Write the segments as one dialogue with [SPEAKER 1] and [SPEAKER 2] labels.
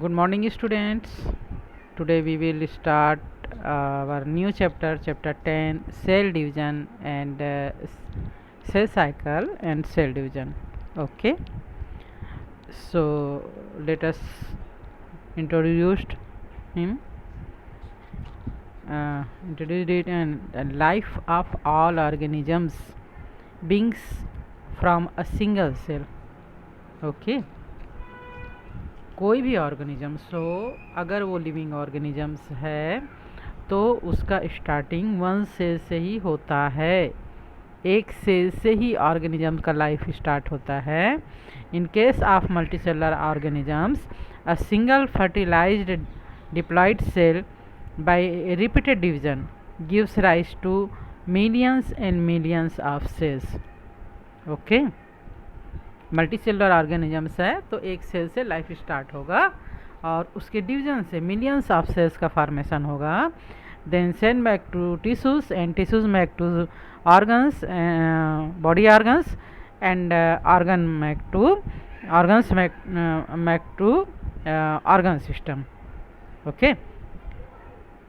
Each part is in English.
[SPEAKER 1] Good morning, students. Today we will start our new chapter, chapter 10, cell division and cell cycle and cell division. Okay, so let us introduce him. Introduce it and the life of all organisms beings from a single cell. Okay. कोई भी organisms हो, अगर वो living organisms है तो उसका starting one cell से ही होता है। एक सेल से ही ऑर्गेनिज्म का लाइफ स्टार्ट होता है। In case of multicellular organisms a single fertilized diploid cell by repeated division gives rise to millions and millions of cells. Okay, multicellular organisms है तो एक सेल से लाइफ स्टार्ट होगा और उसके डिवीजन से मिलियंस ऑफ सेल्स का formation होगा। Then send back to tissues and tissues back to organs, body organs and organs back to organ system. Okay,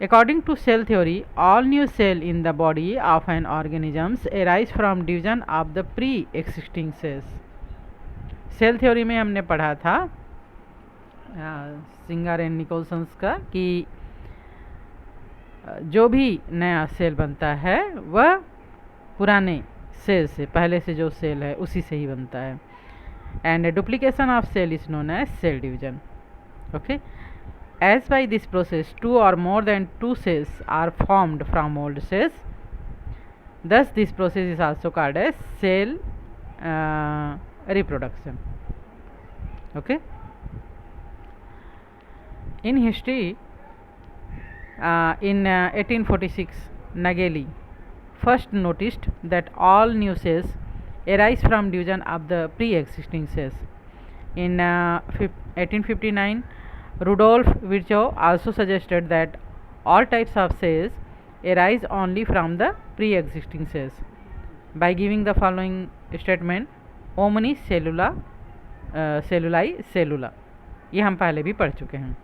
[SPEAKER 1] according to cell theory, all new cell in the body of an organisms arise from division of the pre-existing cells. Cell theory में हमने पढ़ा था singer and निकोलसन्स का कि जो भी नया cell बनता है वह पुराने सेल से, पहले से जो सेल है उसी से ही बनता है। And duplication of cell is known as cell division. Okay, as by this process two or more than two cells are formed from old cells, thus this process is also called as cell reproduction. Okay, in history, in 1846 Nageli first noticed that all new cells arise from division of the pre-existing cells. In 1859 Rudolf Virchow also suggested that all types of cells arise only from the pre-existing cells by giving the following statement: omni cellula celluli cellula। ये हम पहले भी पढ़ चुके हैं।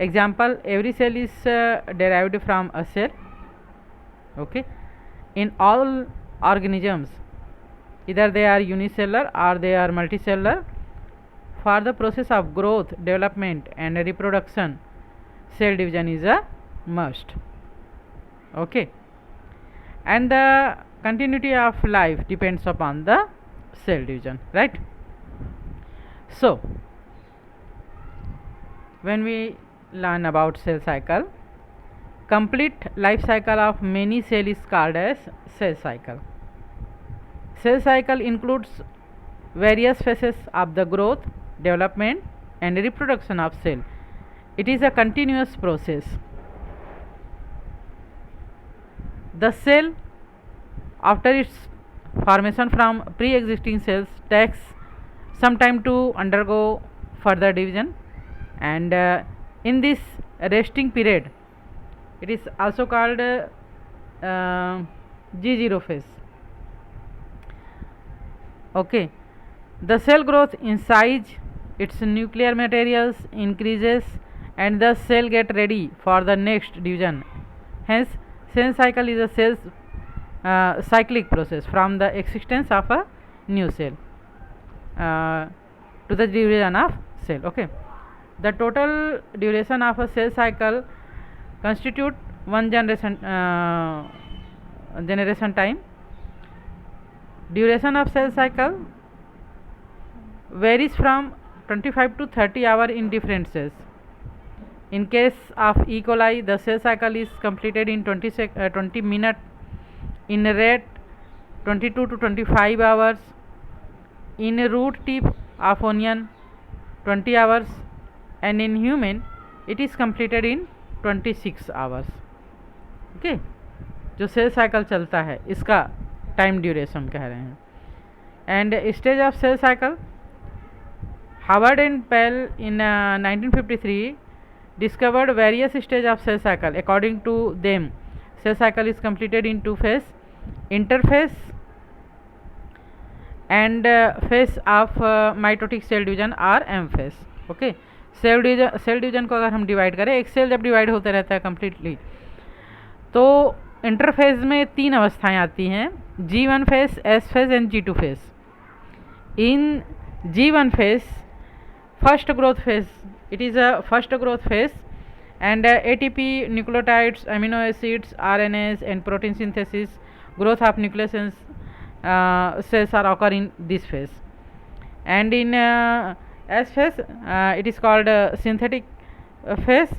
[SPEAKER 1] Example, every cell is derived from a cell. Okay, in all organisms either they are unicellular or they are multicellular. For the process of growth, development and reproduction, cell division is a must. Okay, and the continuity of life depends upon the cell division, right? So when we learn about cell cycle, complete life cycle of many cell is called as cell cycle. Cell cycle includes various phases of the growth, development and reproduction of cell. It is a continuous process. The cell after its formation from pre-existing cells takes some time to undergo further division, and in this resting period it is also called G0 phase. Okay, the cell growth in size, its nuclear materials increases and the cell get ready for the next division. Hence cell cycle is a cell's cyclic process from the existence of a new cell to the division of cell. Okay, the total duration of a cell cycle constitute one generation time. Duration of cell cycle varies from 25 to 30 hours in different cells. In case of E. coli, the cell cycle is completed in 20 minutes. In rat, 22 to 25 hours. In a root tip of onion, 20 hours. And in human, it is completed in 26 hours. Okay, जो cell cycle चलता है इसका time duration कह रहे हैं. And stage of cell cycle, Howard and Pell in 1953 discovered various stages of cell cycle. According to them, cell cycle is completed in two phases: interphase and phase of mitotic cell division or M phase. Okay, cell division को अगर हम divide करें, एक cell जब divide होते रहता है completely, तो इंटरफेज में 3 अवस्थाएं आती हैं, G1 face, S face and G2 face. In G1 phase, first growth phase, it is a first growth phase, and ATP, nucleotides, amino acids, RNAs and protein synthesis, growth of nucleus cells are occur in this phase. And in S phase, it is called synthetic phase,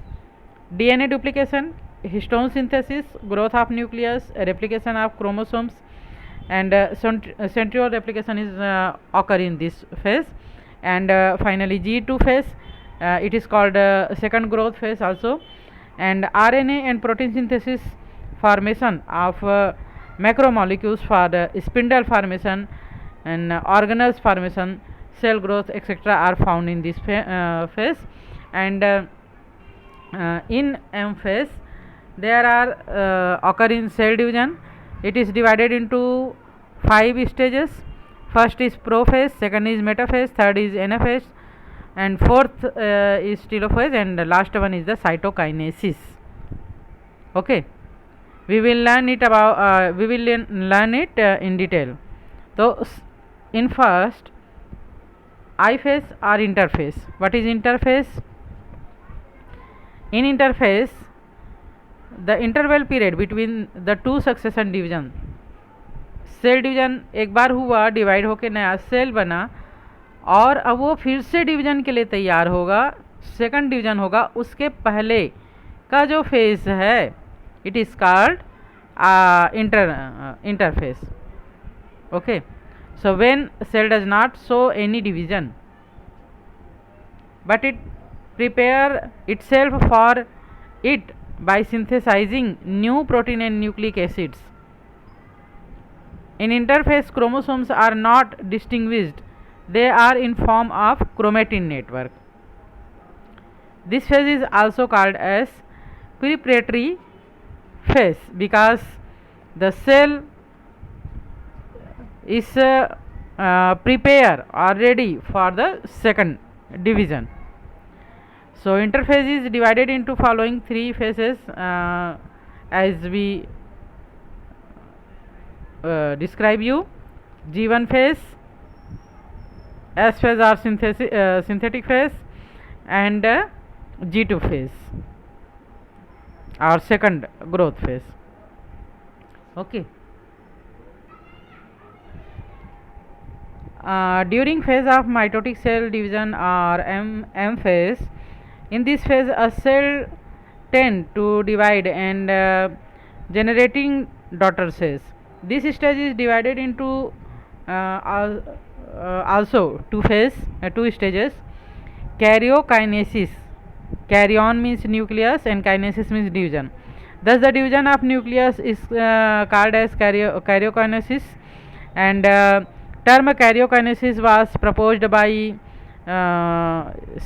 [SPEAKER 1] DNA duplication, histone synthesis, growth of nucleus, replication of chromosomes, and centriole replication is occur in this phase. And finally G2 phase, it is called second growth phase also, and RNA and protein synthesis, formation of macromolecules for spindle formation and organelles formation, cell growth etc. are found in this phase. And in M phase, there are occur in cell division. It is divided into 5 stages. First is prophase, second is metaphase, third is anaphase, and fourth is telophase, and the last one is the cytokinesis. Okay, we will learn it about learn it in detail. So in first, I phase or interphase. What is interphase? In interphase, the interval period between the two succession division, cell division एक बार हुआ, divide होकर नया cell बना, और अब वो फिर से डिवीजन के लिए तैयार होगा, सेकंड डिवीजन होगा, उसके पहले का जो फेज है, it is called interphase. Okay, so when cell does not show any division but it prepare itself for it by synthesizing new protein and nucleic acids. In interphase, chromosomes are not distinguished, they are in form of chromatin network. This phase is also called as preparatory phase because the cell is prepare or ready for the second division. So interphase is divided into following 3 phases as we describe you. G1 phase, S phase or synthetic phase, and G2 phase or second growth phase. Okay. During phase of mitotic cell division or M phase, in this phase a cell tend to divide and generating daughter cells. This stage is divided into also 2 stages. Karyokinesis, karyon means nucleus and kinesis means division. Thus the division of nucleus is called as karyokinesis, and term karyokinesis was proposed by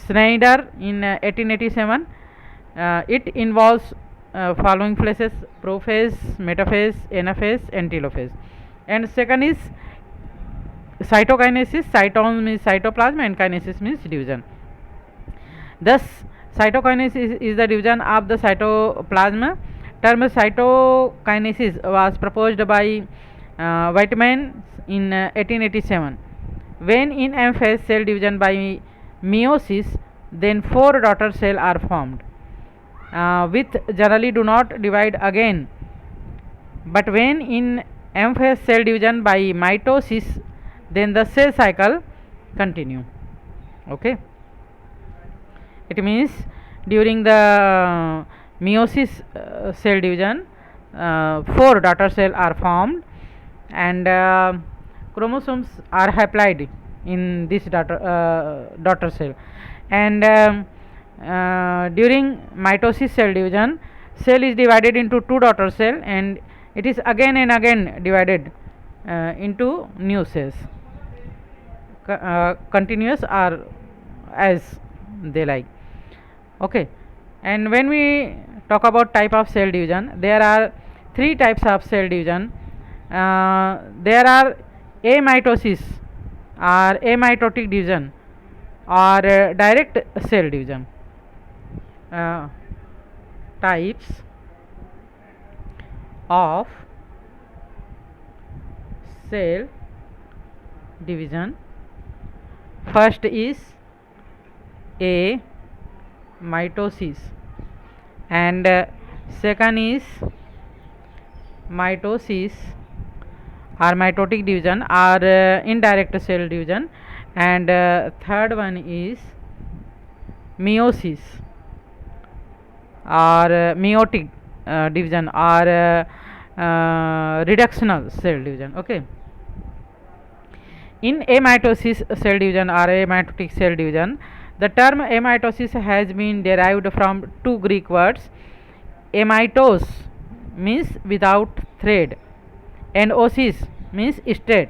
[SPEAKER 1] Schneider in 1887. It involves following phases: prophase, metaphase, anaphase and telophase. And second is cytokinesis. Cyton means cytoplasm and kinesis means division. Thus cytokinesis is the division of the cytoplasm. Term cytokinesis was proposed by Weizmann in 1887. When in M phase cell division by meiosis, then 4 daughter cells are formed, which generally do not divide again. But when in M phase cell division by mitosis, then the cell cycle continue. Okay, it means during the meiosis cell division, 4 daughter cells are formed, and chromosomes are haploid in this daughter cell, and during mitosis cell division, cell is divided into 2 daughter cell, and it is again and again divided into new cells, continuous or as they like. Okay, and when we talk about type of cell division, there are 3 types of cell division. There are amitosis or amitotic division. or direct cell division. Types of cell division. First is a mitosis, and second is mitosis or mitotic division or indirect cell division, and third one is meiosis or meiotic division or reductional cell division. Okay, in amitosis cell division or amitotic cell division, the term amitosis has been derived from two Greek words. Amitos means without thread, and osis means state.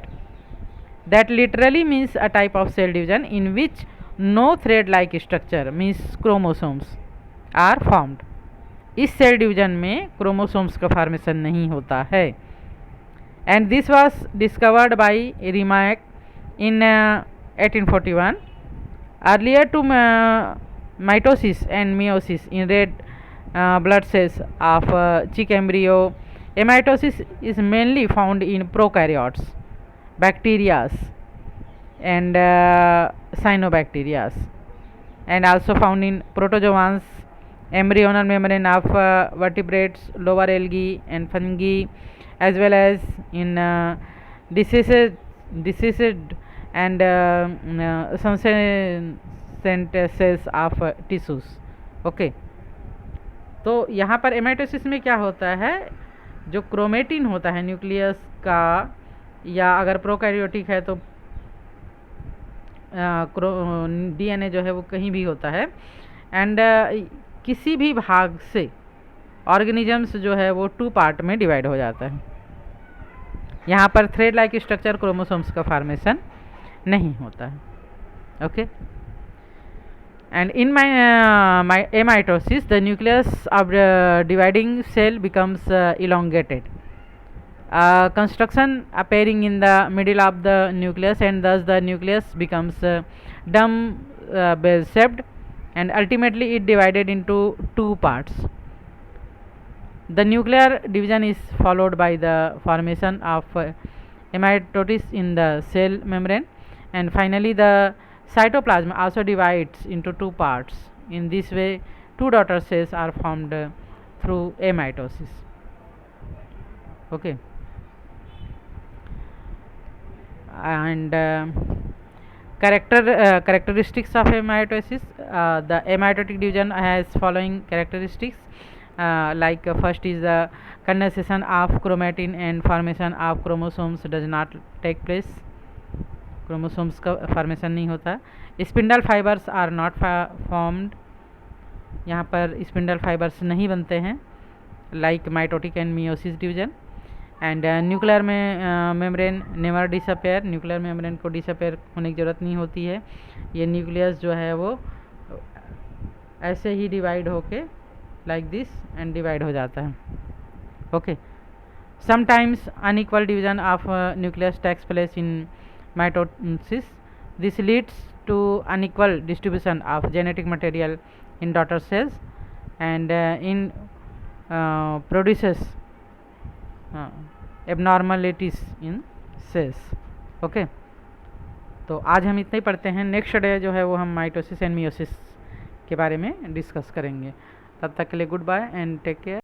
[SPEAKER 1] That literally means a type of cell division in which no thread like structure means chromosomes are formed. इस cell division में chromosomes का formation नहीं होता है. And this was discovered by remark in 1841. Earlier to mitosis and meiosis in red blood cells of chick embryo, amitosis is mainly found in prokaryotes, bacteria and cyanobacteria, and also found in protozoans, embryonal membrane of vertebrates, lower algae and fungi, as well as in deceased and senescent cells of tissues. Okay, तो यहाँ पर amitosis में क्या होता है, जो chromatin होता है न्यूक्लियस का, या अगर प्रोकैरियोटिक है तो डीएनए जो है वो कहीं भी होता है, एंड किसी भी भाग से ऑर्गेनिजम्स जो है वो टू पार्ट में डिवाइड हो जाता है. यहाँ पर थ्रेड लाइक स्ट्रक्चर क्रोमोसोम्स का फॉर्मेशन नहीं होता है. Okay, and in my amitosis the nucleus of dividing cell becomes elongated, construction appearing in the middle of the nucleus, and thus the nucleus becomes dumbbell shaped, and ultimately it divided into two parts. The nuclear division is followed by the formation of amitosis in the cell membrane, and finally the cytoplasm also divides into two parts. In this way, two daughter cells are formed through amitosis. Okay, and characteristics of amitosis. The amitotic division has following characteristics. Like first is the condensation of chromatin and formation of chromosomes does not take place. chromosomes का formation नहीं होता. Spindle fibres are not formed, यहाँ पर spindle fibres नहीं बनते हैं, like mitotic and meiosis division. And nuclear में membrane never disappear, nuclear membrane को डिसअपेयर होने की ज़रूरत नहीं होती है. ये न्यूक्लियस जो है वो ऐसे ही डिवाइड होके like this and divide हो जाता है. Okay, sometimes unequal division of nucleus takes place in mitosis. This leads to unequal distribution of genetic material in daughter cells, and produces abnormalities in cells. Okay, तो आज हम इतना ही पढ़ते हैं. Next day जो है वो हम माइटोसिस एंड मियोसिस के बारे में डिस्कस करेंगे. तब तक के लिए good bye and take care.